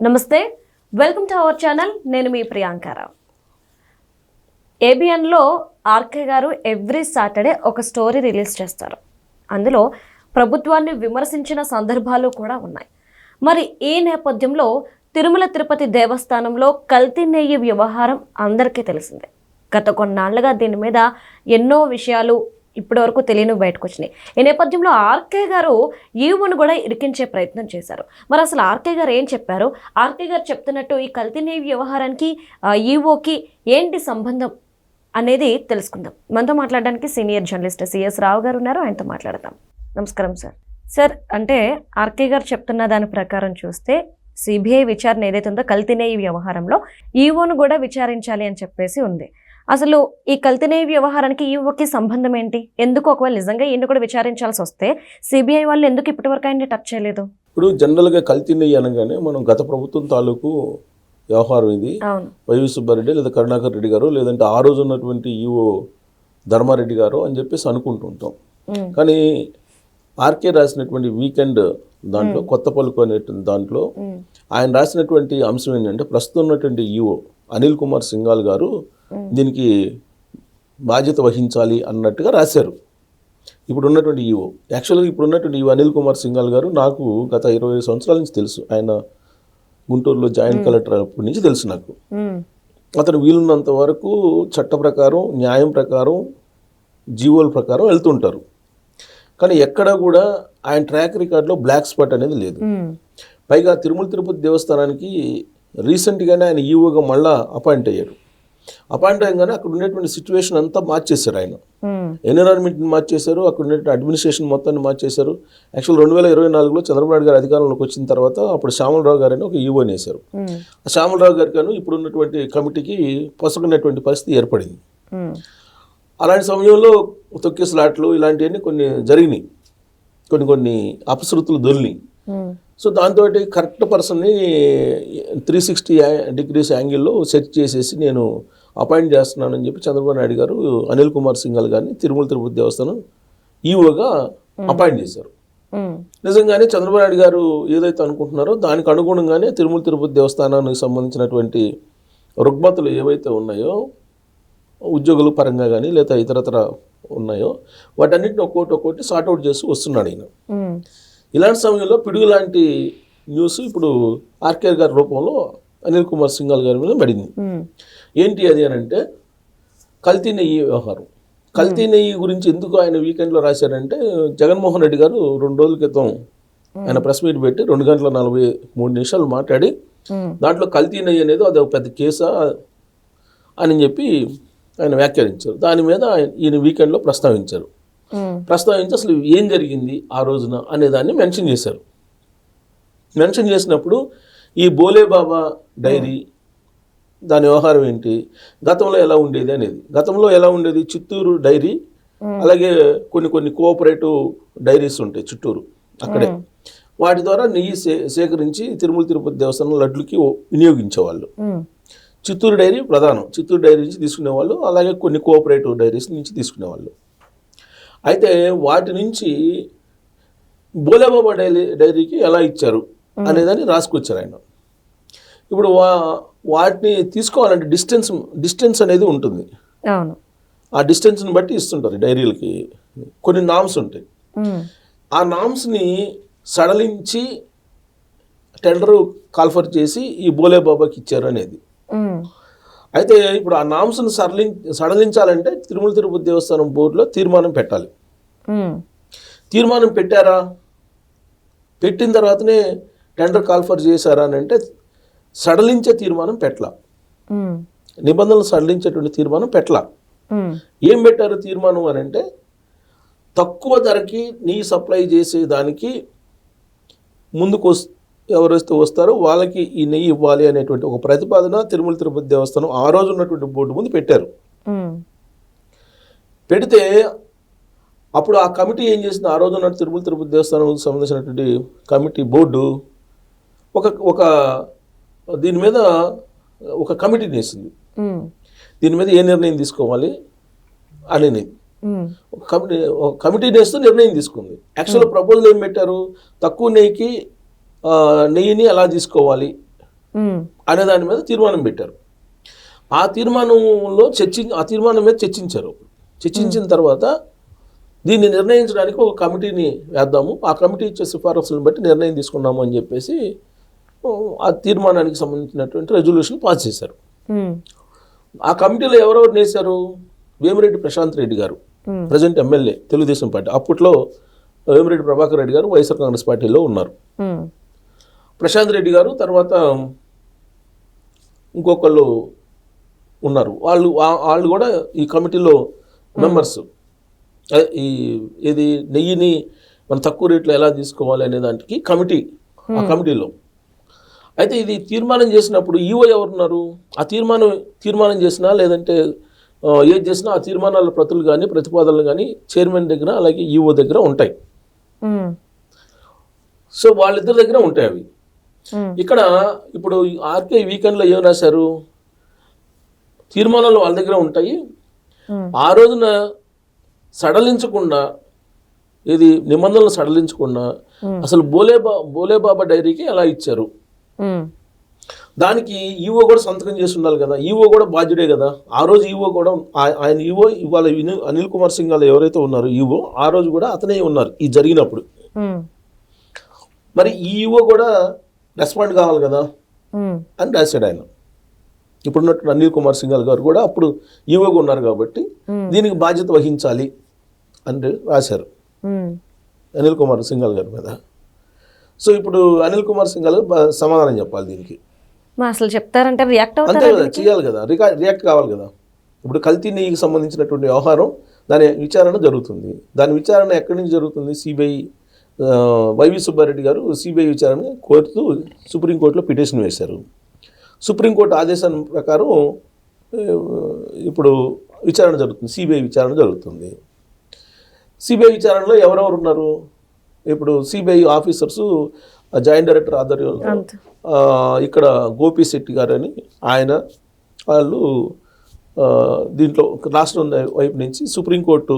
నమస్తే, welcome to our channel. నేను మీ Priyanka Rao. ఏబిఎన్లో RK గారు ఎవ్రీ సాటర్డే ఒక స్టోరీ రిలీజ్ చేస్తారు. అందులో ప్రభుత్వాన్ని విమర్శించిన సందర్భాలు కూడా ఉన్నాయి. మరి ఈ నేపథ్యంలో తిరుమల తిరుపతి దేవస్థానంలో కల్తీ నెయ్యి వ్యవహారం అందరికీ తెలిసిందే. గత కొన్నాళ్లుగా దీని మీద ఎన్నో విషయాలు ఇప్పటివరకు తెలియని బయటకు వచ్చినాయి. ఈ నేపథ్యంలో ఆర్కే గారు ఈవోను కూడా ఇరికించే ప్రయత్నం చేశారు. మరి అసలు ఆర్కే గారు ఏం చెప్పారు? ఆర్కే గారు చెప్తున్నట్టు ఈ కల్తీ నెయ్యి వ్యవహారానికి ఈవోకి ఏంటి సంబంధం అనేది తెలుసుకుందాం. మనతో మాట్లాడడానికి సీనియర్ జర్నలిస్ట్ సిఎస్ రావు గారు ఉన్నారు. ఆయనతో మాట్లాడతాం. నమస్కారం సార్. సార్, అంటే ఆర్కే గారు చెప్తున్న దాని ప్రకారం చూస్తే సిబిఐ విచారణ ఏదైతే ఉందో కల్తీ నెయ్యి వ్యవహారంలో ఈవోను కూడా విచారించాలి అని చెప్పేసి ఉంది. అసలు ఈ కల్తీ నెయ్యి వ్యవహారానికి ఈవోకి సంబంధం ఏంటి? ఎందుకు ఒకవేళ నిజంగా ఈయన కూడా విచారించాల్సి వస్తే సిబిఐ వాళ్ళు ఎందుకు ఇప్పటివరకు ఆయన టచ్ చేయలేదు? ఇప్పుడు జనరల్గా కల్తీ నెయ్యి అనగానే మనం గత ప్రభుత్వం తాలూకు వ్యవహారం ఇది. వైవి సుబ్బారెడ్డి లేదా కరుణాకర్ రెడ్డి గారు, లేదంటే ఆ రోజు ఉన్నటువంటి ఈవో ధర్మారెడ్డి గారు అని చెప్పేసి అనుకుంటుంటాం. కానీ ఆర్కే రాసినటువంటి వీకెండ్ దాంట్లో కొత్త పలుకు అనేటువంటి దాంట్లో ఆయన రాసినటువంటి అంశం ఏంటంటే, ప్రస్తుతం ఉన్నటువంటి ఈవో అనిల్ కుమార్ సింఘాల్ గారు దీనికి బాధ్యత వహించాలి అన్నట్టుగా రాశారు. ఇప్పుడు ఉన్నటువంటి ఈవో, యాక్చువల్గా ఇప్పుడు ఉన్నటువంటి ఈవో అనిల్ కుమార్ సింఘాల్ గారు నాకు గత 20 సంవత్సరాల నుంచి తెలుసు. ఆయన గుంటూరులో జాయింట్ కలెక్టర్ అప్పటి నుంచి తెలుసు నాకు. అతను వీలున్నంత వరకు చట్ట ప్రకారం, న్యాయం ప్రకారం, జీవోల ప్రకారం వెళ్తుంటారు. కానీ ఎక్కడా కూడా ఆయన ట్రాక్ రికార్డులో బ్లాక్ స్పాట్ అనేది లేదు. పైగా తిరుమల తిరుపతి దేవస్థానానికి రీసెంట్గానే ఆయన ఈవోగా మళ్ళా అపాయింట్ అయ్యాడు. అపాయింట్ అయ్యగానే అక్కడ ఉండేటువంటి సిచ్యువేషన్ అంతా మార్చేశారు. ఆయన ఎన్విరాన్మెంట్ని మార్చేశారు, అక్కడ ఉండేటువంటి అడ్మినిస్ట్రేషన్ మొత్తాన్ని మార్చేశారు. యాక్చువల్ 2024లో చంద్రబాబు నాయుడు గారు అధికారంలోకి వచ్చిన తర్వాత అప్పుడు శ్యామలరావు గారు అని ఒక ఈవోని వేశారు. ఆ శ్యామలరావు గారికి ఇప్పుడు ఉన్నటువంటి కమిటీకి పొసగనటువంటి పరిస్థితి ఏర్పడింది. అలాంటి సమయంలో తొక్కిసలాట్లు ఇలాంటివన్నీ కొన్ని జరిగినాయి, కొన్ని అపశృతులు దొరినాయి. సో దాంతో కరెక్ట్ పర్సన్ని 360 డిగ్రీస్ యాంగిల్లో సెట్ చేసేసి నేను అపాయింట్ చేస్తున్నానని చెప్పి చంద్రబాబు నాయుడు గారు అనిల్ కుమార్ సింఘాల్ గారిని తిరుమల తిరుపతి దేవస్థానం ఈవోగా అపాయింట్ చేశారు. నిజంగానే చంద్రబాబు నాయుడు గారు ఏదైతే అనుకుంటున్నారో దానికి అనుగుణంగానే తిరుమల తిరుపతి దేవస్థానానికి సంబంధించినటువంటి రుగ్మతులు ఏవైతే ఉన్నాయో, ఉద్యోగుల పరంగా కానీ లేదా ఇతరతర ఉన్నాయో, వాటన్నిటిని ఒక్కోటి సార్ట్అవుట్ చేసి వస్తున్నాడు ఆయన. ఇలాంటి సమయంలో పిడుగు లాంటి న్యూస్ ఇప్పుడు ఆర్కే గారి రూపంలో అనిల్ కుమార్ సింఘాల్ గారి మీద పడింది. ఏంటి అది అని అంటే, కల్తీ నెయ్యి వ్యవహారం. కల్తీ నెయ్యి గురించి ఎందుకు ఆయన వీకెండ్లో రాశారంటే, జగన్మోహన్ రెడ్డి గారు 2 రోజుల క్రితం ఆయన ప్రెస్ మీట్ పెట్టి 2 గంటల 43 నిమిషాలు మాట్లాడి దాంట్లో కల్తీ నెయ్యి అనేది అది ఒక పెద్ద కేసా అని చెప్పి ఆయన వ్యాఖ్యానించారు. దాని మీద ఈయన వీకెండ్లో ప్రస్తావించి అసలు ఏం జరిగింది ఆ రోజున అనే దాన్ని మెన్షన్ చేశారు. మెన్షన్ చేసినప్పుడు ఈ బోలే బాబా డైరీ దాని వ్యవహారం ఏంటి, గతంలో ఎలా ఉండేది అనేది. గతంలో ఎలా ఉండేది, చిత్తూరు డైరీ, అలాగే కొన్ని కోఆపరేటివ్ డైరీస్ ఉంటాయి చుట్టూరు అక్కడే, వాటి ద్వారా నెయ్యి సేకరించి తిరుమల తిరుపతి దేవస్థానం లడ్లకి వినియోగించేవాళ్ళు. చిత్తూరు డైరీ ప్రధానం, చిత్తూరు డైరీ నుంచి తీసుకునేవాళ్ళు, అలాగే కొన్ని కోఆపరేటివ్ డైరీస్ నుంచి తీసుకునేవాళ్ళు. అయితే వాటి నుంచి బోలేబాబా డైరీకి ఎలా ఇచ్చారు అనేదాన్ని రాసుకొచ్చారు ఆయన. ఇప్పుడు వాటిని తీసుకోవాలంటే డిస్టెన్స్ అనేది ఉంటుంది. ఆ డిస్టెన్స్ని బట్టి ఇస్తుంటారు డైరీలకి. కొన్ని నామ్స్ ఉంటాయి. ఆ నామ్స్ని సడలించి టెండర్ కాల్ఫర్ చేసి ఈ బోలేబాబాకి ఇచ్చారు అనేది. అయితే ఇప్పుడు ఆ నామ్స్ను సడలించాలంటే తిరుమల తిరుపతి దేవస్థానం బోర్డులో తీర్మానం పెట్టాలి. తీర్మానం పెట్టారా, పెట్టిన తర్వాతనే టెండర్ కాల్ఫర్ చేశారా అని అంటే సడలించే తీర్మానం పెట్టలా, నిబంధనలు సడలించేటువంటి తీర్మానం పెట్టలా. ఏం పెట్టారు తీర్మానం అని అంటే, తక్కువ ధరకి నెయ్యి సప్లై చేసేదానికి ముందుకు ఎవరైతే వస్తారో వాళ్ళకి ఈ నెయ్యి ఇవ్వాలి అనేటువంటి ఒక ప్రతిపాదన తిరుమల తిరుపతి దేవస్థానం ఆ రోజు ఉన్నటువంటి బోర్డు ముందు పెట్టారు. పెడితే అప్పుడు ఆ కమిటీ ఏం చేసింది, ఆ రోజు ఉన్న తిరుమల తిరుపతి దేవస్థానం సంబంధించినటువంటి కమిటీ బోర్డు ఒక దీని మీద ఒక కమిటీని వేసింది. దీని మీద ఏ నిర్ణయం తీసుకోవాలి అనేది ఒక కమిటీని వేస్తూ నిర్ణయం తీసుకుంది. యాక్చువల్గా ప్రపోజల్ ఏం పెట్టారు, తక్కువ నెయ్యికి నెయ్యిని ఎలా తీసుకోవాలి అనే దాని మీద తీర్మానం పెట్టారు. ఆ తీర్మానంలో ఆ తీర్మానం మీద చర్చించారు. చర్చించిన తర్వాత దీన్ని నిర్ణయించడానికి ఒక కమిటీని వేద్దాము, ఆ కమిటీ ఇచ్చే సిఫారసులను బట్టి నిర్ణయం తీసుకున్నాము అని చెప్పేసి ఆ తీర్మానానికి సంబంధించినటువంటి రెజల్యూషన్ పాస్ చేశారు. ఆ కమిటీలో ఎవరెవరు నేసారు? వేమిరెడ్డి ప్రశాంత్ రెడ్డి గారు, ప్రజెంట్ ఎమ్మెల్యే, తెలుగుదేశం పార్టీ. అప్పట్లో వేమిరెడ్డి ప్రభాకర్ రెడ్డి గారు వైఎస్ఆర్ కాంగ్రెస్ పార్టీలో ఉన్నారు. ప్రశాంత్ రెడ్డి గారు, తర్వాత ఇంకొకళ్ళు ఉన్నారు. వాళ్ళు కూడా ఈ కమిటీలో మెంబర్స్. ఇది నెయ్యిని మనం తక్కువ రేట్లో ఎలా తీసుకోవాలి అనే దానికి కమిటీ, ఆ కమిటీలో. అయితే ఇది తీర్మానం చేసినప్పుడు ఈఓ ఎవరున్నారు? ఆ తీర్మానం చేసినా లేదంటే ఏది చేసినా ఆ తీర్మానాల ప్రతులు కానీ ప్రతిపాదనలు కానీ చైర్మన్ దగ్గర అలాగే ఈఓ దగ్గర ఉంటాయి. సో వాళ్ళిద్దరి దగ్గర ఉంటాయి అవి. ఇక్కడ ఇప్పుడు ఆర్కే వీకెండ్లో ఏం రాశారు? తీర్మానాలు వాళ్ళ దగ్గర ఉంటాయి. ఆ రోజున సడలించకుండా, ఇది నిబంధనలు సడలించకుండా అసలు బోలేబాబా డైరీకి ఎలా ఇచ్చారు, దానికి ఈవో కూడా సంతకం చేసి ఉండాలి కదా. ఈవో కూడా బాధ్యుడే కదా. ఆ రోజు ఈవో కూడా, ఆయన ఈవో ఇవాళ అనిల్ కుమార్ సింఘాల్ ఎవరైతే ఉన్నారో ఈవో, ఆ రోజు కూడా అతనే ఉన్నారు ఈ జరిగినప్పుడు. మరి ఈ ఈవో కూడా రెస్పాండ్ కావాలి కదా అని రాశాడు ఆయన. ఇప్పుడున్నట్టు అనిల్ కుమార్ సింఘాల్ గారు కూడా అప్పుడు ఈవోగా ఉన్నారు కాబట్టి దీనికి బాధ్యత వహించాలి అని రాశారు అనిల్ కుమార్ సింఘాల్ గారి మీద. సో ఇప్పుడు అనిల్ కుమార్ సింఘాల్ సమాధానం చెప్పాలి దీనికి. అసలు చెప్తారంటే రియాక్ట్ అంతే కదా, చేయాలి కదా, రియాక్ట్ కావాలి కదా. ఇప్పుడు కల్తీ నెయ్యికి సంబంధించినటువంటి వ్యవహారం, దాని విచారణ జరుగుతుంది. దాని విచారణ ఎక్కడి నుంచి జరుగుతుంది? సిబిఐ, వైవి సుబ్బారెడ్డి గారు సిబిఐ విచారణ కోరుతూ సుప్రీంకోర్టులో పిటిషన్ వేశారు. సుప్రీంకోర్టు ఆదేశాల ప్రకారం ఇప్పుడు విచారణ జరుగుతుంది, సిబిఐ విచారణ జరుగుతుంది. సిబిఐ విచారణలో ఎవరెవరు ఉన్నారు? ఇప్పుడు సిబిఐ ఆఫీసర్స్ జాయింట్ డైరెక్టర్ ఆధ్వర్యంలో ఇక్కడ గోపిశెట్టి గారు అని ఆయన, వాళ్ళు దీంట్లో రాష్ట్రం వైపు నుంచి సుప్రీంకోర్టు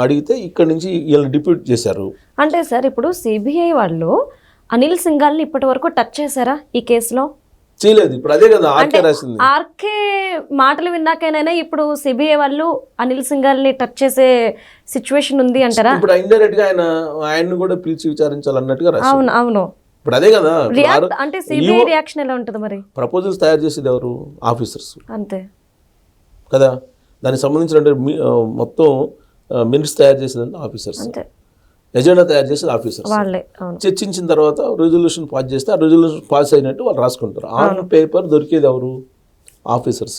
అడిగితే ఇక్కడి నుంచి వీళ్ళని డిప్యూట్ చేశారు. అంటే సార్ ఇప్పుడు సిబిఐ వాళ్ళు అనిల్ సింఘాల్ని ఇప్పటి వరకు టచ్ చేశారా ఈ కేసులో? చేయలేదు. ఇప్పుడు అదే కదా ఆర్కే రాసింది. ఆర్కే మాటలు విన్నాకైనా ఇప్పుడు సిబిఐ వాళ్ళు అనిల్ సింఘాల్ని టచ్ చేసే సిచ్యువేషన్ ఉంది అంటారా? ఇప్పుడు ఇండైరెక్ట్ గా ఆయన్ని కూడా పిలిచి విచారించాలన్నట్టుగా రాశారు. అవును అవును. ఇప్పుడు అదే కదా. అంటే సిబిఐ రియాక్షన్ ఎలా ఉంటుంది మరి? ప్రపోజల్స్ తయారు చేసేది ఎవరు? ఆఫీసర్స్ అంతే కదా. దానికి సంబంధించిన మొత్తం మినిట్స్ తయారు చేసేదంటే ఆఫీసర్స్, ఎజెండా తయారు చేసేది ఆఫీసర్స్. చర్చించిన తర్వాత రెజల్యూషన్ పాస్ చేస్తే ఆ రెజల్యూషన్ పాస్ అయినట్టు వాళ్ళు రాసుకుంటారు. ఆన్ పేపర్ దొరికేది ఎవరు? ఆఫీసర్స్.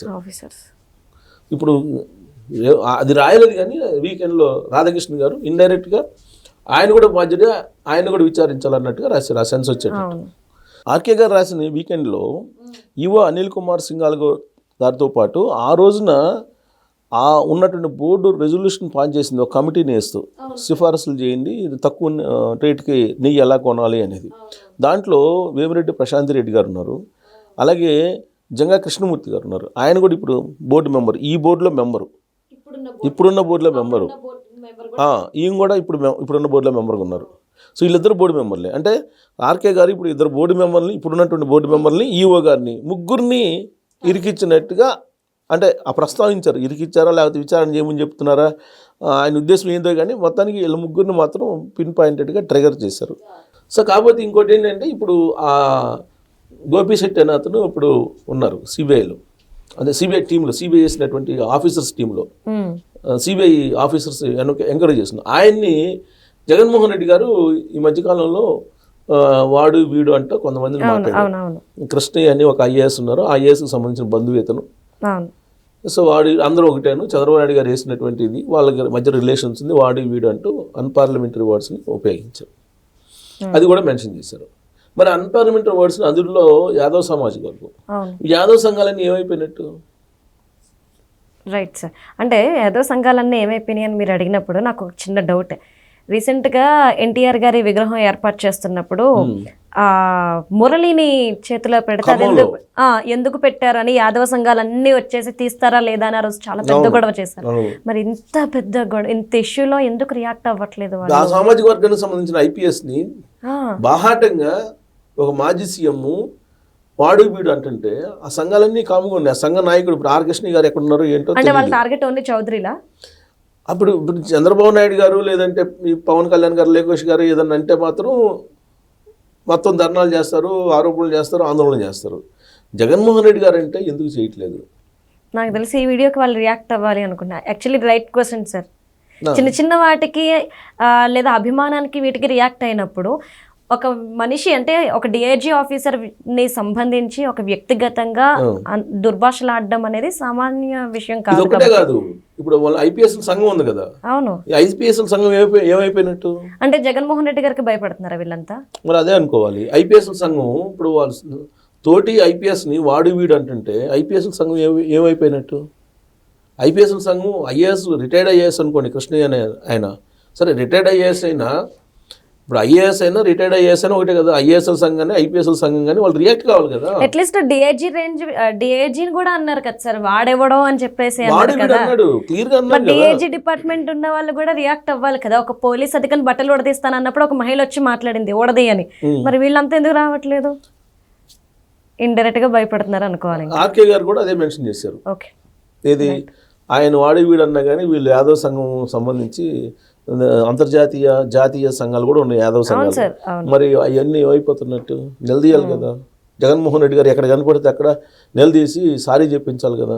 ఇప్పుడు అది రాయలేదు కానీ వీకెండ్లో రాధాకృష్ణ గారు ఇండైరెక్ట్గా ఆయన కూడా బాధ్యత, ఆయన కూడా విచారించాలన్నట్టుగా రాశారు. ఆ సెన్స్ వచ్చేటట్టు ఆర్కే గారు రాసిన వీకెండ్లో ఈవో అనిల్ కుమార్ సింఘాల్ గారితో పాటు ఆ రోజున ఆ ఉన్నటువంటి బోర్డు రెజల్యూషన్ పాస్ చేసింది, ఒక కమిటీని వేస్తూ సిఫారసులు చేయండి, ఇది తక్కువ రేటుకి నెయ్యి ఎలా కొనాలి అనేది. దాంట్లో వేమిరెడ్డి ప్రశాంత్ రెడ్డి గారు ఉన్నారు, అలాగే జంగా కృష్ణమూర్తి గారు ఉన్నారు. ఆయన కూడా ఇప్పుడు బోర్డు మెంబర్, ఈ బోర్డులో మెంబరు, ఇప్పుడున్న బోర్డులో మెంబరు. ఈయన కూడా ఇప్పుడున్న బోర్డులో మెంబర్గా ఉన్నారు. సో వీళ్ళిద్దరు బోర్డు మెంబర్లే. అంటే ఆర్కే గారు ఇప్పుడు ఇద్దరు బోర్డు మెంబర్ని, ఇప్పుడున్నటువంటి బోర్డు మెంబర్ని, ఈఓ గారిని, ముగ్గురిని ఇరికిచ్చినట్టుగా, అంటే ఆ ప్రస్తావించారు. ఇరికిచ్చారా లేకపోతే విచారణ చేయమని చెప్తున్నారా, ఆయన ఉద్దేశం ఏందో కానీ మొత్తానికి వీళ్ళ ముగ్గురిని మాత్రం పిన్ పాయింటెడ్గా ట్రిగర్ చేశారు. సో కాకపోతే ఇంకోటి ఏంటంటే ఇప్పుడు ఆ గోపిశెట్టి అనే అతను ఇప్పుడు ఉన్నారు సిబిఐలో, అదే సిబిఐ టీంలో, సిబిఐ చేసినటువంటి ఆఫీసర్స్ టీంలో సిబిఐ ఆఫీసర్స్ ఎంకరేజ్ చేస్తున్నారు. ఆయన్ని జగన్మోహన్ రెడ్డి గారు ఈ మధ్యకాలంలో వాడు వీడు అంటూ కొంతమందిని మాట్లాడారు. కృష్ణయ్య అని ఒక ఐఏఎస్ ఉన్నారు, ఆ ఐఏఎస్కి సంబంధించిన బంధువేతను. సో వాడు అందరూ ఒకటేను, చంద్రబాబు నాయుడు గారు వేసినటువంటి ఇది వాళ్ళ మధ్య రిలేషన్స్ ఉంది, వాడు వీడు అంటూ అన్పార్లమెంటరీ వర్డ్స్ని ఉపయోగించారు. అది కూడా మెన్షన్ చేశారు. మరి అన్పార్లమెంటరీ వర్డ్స్ని అందులో యాదవ్ సామాజిక వర్గం, యాదవ్ సంఘాలన్నీ ఏమైపోయినట్టు? Right sir. అంటే యాదవ్ సంఘాలన్నీ ఏమైపోయినాయి అని మీరు అడిగినప్పుడు నాకు ఒక చిన్న డౌట్. రీసెంట్గా ఎన్టీఆర్ గారి విగ్రహం ఏర్పాటు చేస్తున్నప్పుడు ఆ మురళిని చేతిలో పెడితే అది ఎందుకు పెట్టారని యాదవ సంఘాలన్నీ వచ్చేసి తీస్తారా లేదా అని ఆ రోజు చాలా పెద్ద గొడవ చేశారు. మరి ఇంత పెద్ద గొడవ, ఇంత ఇష్యూలో ఎందుకు రియాక్ట్ అవ్వట్లేదు? ఆ సామాజిక వర్గానికి సంబంధించిన ఐపీఎస్ ని బాహాటంగా ఒక మాజీ సీఎం వాడు వీడు అంటుంటే ఆ సంఘాలన్నీ కాముగా ఉన్నాయి. ఆ సంఘ నాయకుడు ఇప్పుడు ఆర్ కృష్ణ గారు ఎక్కడ ఉన్నారో ఏంటో అంటే వాళ్ళ టార్గెట్ ఓన్లీ చౌదరిలా? ఇప్పుడు చంద్రబాబు నాయుడు గారు లేదంటే ఈ పవన్ కళ్యాణ్ గారు, లోకేష్ గారు ఏదన్నా అంటే మాత్రం మొత్తం ధర్నాలు చేస్తారు, ఆరోపణలు చేస్తారు, ఆందోళన చేస్తారు. జగన్మోహన్ రెడ్డి గారు అంటే ఎందుకు చేయట్లేదు? నాకు తెలిసి ఈ వీడియోకి వాళ్ళు రియాక్ట్ అవ్వాలి అనుకున్నా. Actually right question sir. చిన్న చిన్న వాటికి లేదా అభిమానానికి వీటికి రియాక్ట్ అయినప్పుడు ఒక మనిషి అంటే ఒక డిఐజీ ఆఫీసర్ని సంబంధించి ఒక వ్యక్తిగతంగా దుర్భాషలాడడం అనేది సామాన్య విషయం కాదు. ఒకటే కాదు, ఇప్పుడు వాళ్ళ ఐపీఎస్ సంఘం ఉంది కదా. అవును, ఐపీఎస్ సంఘం ఏమైపోయినట్టు? అంటే జగన్మోహన్ రెడ్డి గారికి భయపడుతున్నారా వీళ్ళంతా? మరి అదే అనుకోవాలి. ఐపీఎస్ సంఘం ఇప్పుడు వాళ్ళు తోటి ఐపీఎస్ని వాడు వీడు అంటుంటే ఐపీఎస్ సంఘం ఏమైపోయినట్టు? ఐపీఎస్ సంఘం ఐఏఎస్ రిటైర్డ్ ఐఏఎస్ అనుకోండి, కృష్ణయ్య అనే ఆయన, సరే రిటైర్డ్ ఐఏఎస్ అయినా, ఇప్పుడు ఐఏఎస్ అయినా రిటైర్డ్ ఐఏఎస్ అయినా ఒకటే కదా. ఐఏఎస్ఎల్ సంఘం కానీ ఐపీఎస్ఎల్ సంఘం కానీ వాళ్ళు రియాక్ట్ కావాలి కదా. అట్లీస్ట్ డిఐజీ రేంజ్ డిఐజీని కూడా అన్నారు కదా సార్, వాడెవడో అని చెప్పేసి వాడు అన్నాడు, క్లియర్ గా అన్నాడు. డిఐజీ డిపార్ట్మెంట్ ఉన్న వాళ్ళు కూడా రియాక్ట్ అవ్వాలి కదా. ఒక పోలీస్ అధికారిని బట్టలు ఉడదీస్తాను అన్నప్పుడు ఒక మహిళ వచ్చి మాట్లాడింది ఉడది అని. మరి వీళ్ళంతా ఎందుకు రావట్లేదు? ఇండైరెక్ట్ గా భయపడుతున్నారు అనుకోవాలి. ఆర్కే గారు కూడా అదే మెన్షన్ చేశారు. ఓకే, ఏది ఆయన వాడి వీడు అన్నా కానీ వీళ్ళు యాదవ్ సంఘం సంబంధించి అంతర్జాతీయ జాతీయ సంఘాలు కూడా ఉన్నాయి యాదవ్ సంఘాలు. మరి అవన్నీ ఏమైపోతున్నట్టు? నిలదీయాలి కదా. జగన్మోహన్ రెడ్డి గారు ఎక్కడ కనపడితే అక్కడ నిలదీసి సారీ చెప్పించాలి కదా.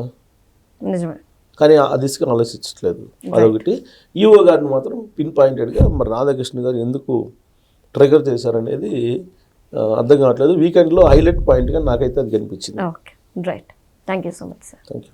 నిజమే, కానీ ఆ దిశగా ఆలోచించట్లేదు. అదొకటి. ఈఓ గారిని మాత్రం పిన్ పాయింటెడ్గా మరి రాధాకృష్ణ గారు ఎందుకు ట్రిగర్ చేశారనేది అర్థం కావట్లేదు. వీకెండ్లో హైలైట్ పాయింట్గా నాకైతే అది కనిపించింది. Okay, right. Thank you so much sir. Thank you.